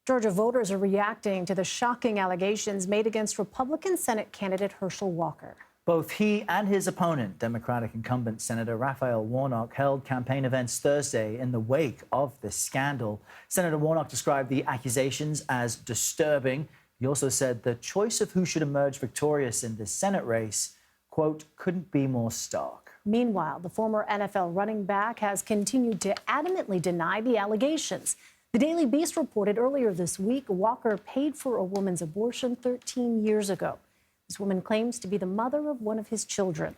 Georgia voters are reacting to the shocking allegations made against Republican Senate candidate Herschel Walker. Both he and his opponent, Democratic incumbent Senator Raphael Warnock, held campaign events Thursday in the wake of this scandal. Senator Warnock described the accusations as disturbing. He also said the choice of who should emerge victorious in this Senate race, quote, couldn't be more stark. Meanwhile, the former NFL running back has continued to adamantly deny the allegations. The Daily Beast reported earlier this week Walker paid for a woman's abortion 13 years ago. This woman claims to be the mother of one of his children.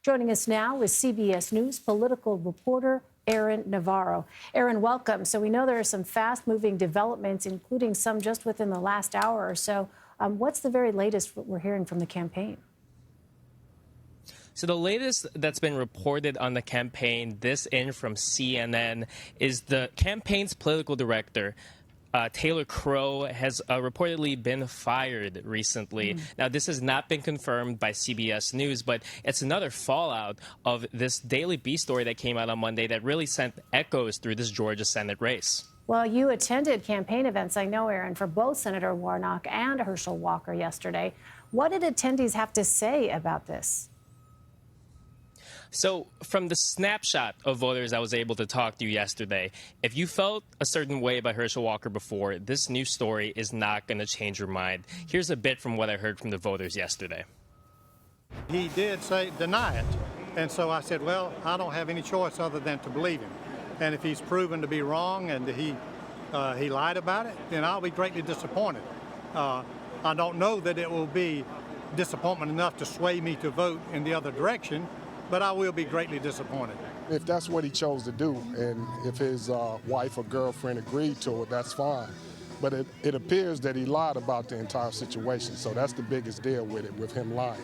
Joining us now is CBS News political reporter Aaron Navarro. Aaron, welcome. So we know there are some fast-moving developments, including some just within the last hour or so. What's the very latest we're hearing from the campaign? So the latest that's been reported on the campaign, this in from CNN, is the campaign's political director, Taylor Crow, has reportedly been fired recently. Now, this has not been confirmed by CBS News, but it's another fallout of this Daily Beast story that came out on Monday that really sent echoes through this Georgia Senate race. Well, you attended campaign events, I know, Aaron, for both Senator Warnock and Herschel Walker yesterday. What did attendees have to say about this? So from the snapshot of voters I was able to talk to yesterday, if you felt a certain way about Herschel Walker before, this new story is not going to change your mind. Here's a bit from what I heard from the voters yesterday. He did deny it. And so I said, well, I don't have any choice other than to believe him. And if he's proven to be wrong and he lied about it, then I'll be greatly disappointed. I don't know that it will be disappointment enough to sway me to vote in the other direction, but I will be greatly disappointed. If that's what he chose to do, and if his wife or girlfriend agreed to it, that's fine. But it appears that he lied about the entire situation, so that's the biggest deal with it, with him lying.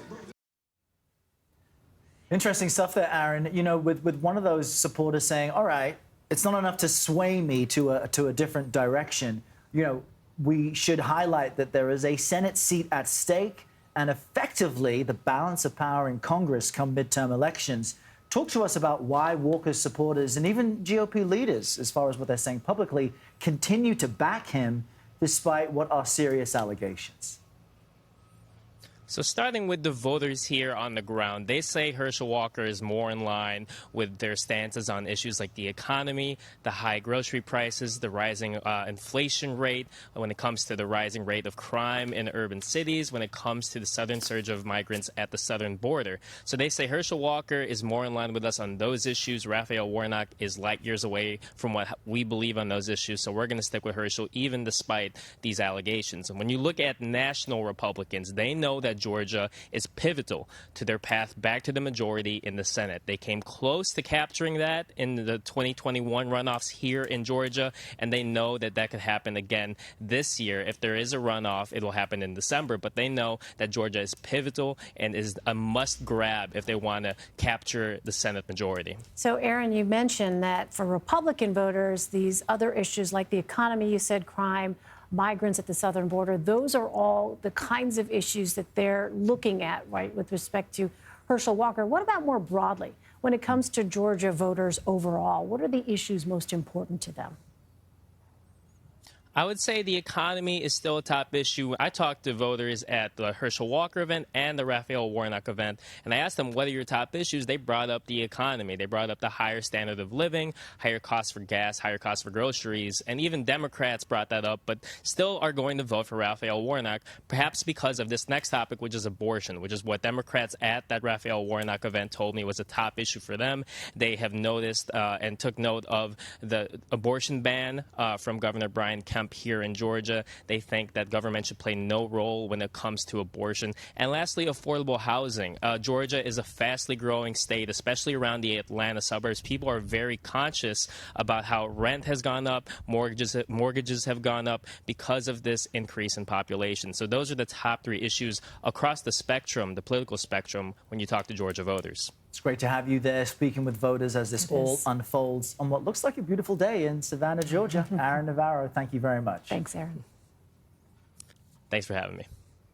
Interesting stuff there, Aaron. You know, with one of those supporters saying, all right, it's not enough to sway me to a different direction. You know, we should highlight that there is a Senate seat at stake, and effectively the balance of power in Congress come midterm elections. Talk to us about why Walker's supporters and even GOP leaders, as far as what they're saying publicly, continue to back him despite what are serious allegations. So starting with the voters here on the ground, they say Herschel Walker is more in line with their stances on issues like the economy, the high grocery prices, the rising inflation rate, when it comes to the rising rate of crime in urban cities, when it comes to the southern surge of migrants at the southern border. So they say Herschel Walker is more in line with us on those issues. Raphael Warnock is light years away from what we believe on those issues. So we're going to stick with Herschel even despite these allegations. And when you look at national Republicans, they know that Georgia is pivotal to their path back to the majority in the Senate. They came close to capturing that in the 2021 runoffs here in Georgia, and they know that that could happen again this year. If there is a runoff, it will happen in December, but they know that Georgia is pivotal and is a must-grab if they want to capture the Senate majority. So, Aaron, you mentioned that for Republican voters, these other issues like the economy, you said crime, migrants at the southern border, those are all the kinds of issues that they're looking at, right, with respect to Herschel Walker. What about more broadly, when it comes to Georgia voters overall? What are the issues most important to them? I would say the economy is still a top issue. I talked to voters at the Herschel Walker event and the Raphael Warnock event, and I asked them what are your top issues. They brought up the economy. They brought up the higher standard of living, higher costs for gas, higher costs for groceries, and even Democrats brought that up, but still are going to vote for Raphael Warnock, perhaps because of this next topic, which is abortion, which is what Democrats at that Raphael Warnock event told me was a top issue for them. They have noticed and took note of the abortion ban from Governor Brian Kemp here in Georgia. They think that government should play no role when it comes to abortion. And lastly, affordable housing. Georgia is a fastly growing state, especially around the Atlanta suburbs. People are very conscious about how rent has gone up, mortgages have gone up because of this increase in population. So those are the top three issues across the spectrum, the political spectrum, when you talk to Georgia voters. It's great to have you there speaking with voters as this all unfolds on what looks like a beautiful day in Savannah, Georgia. Aaron Navarro, thank you very much. Thanks, Aaron. Thanks for having me.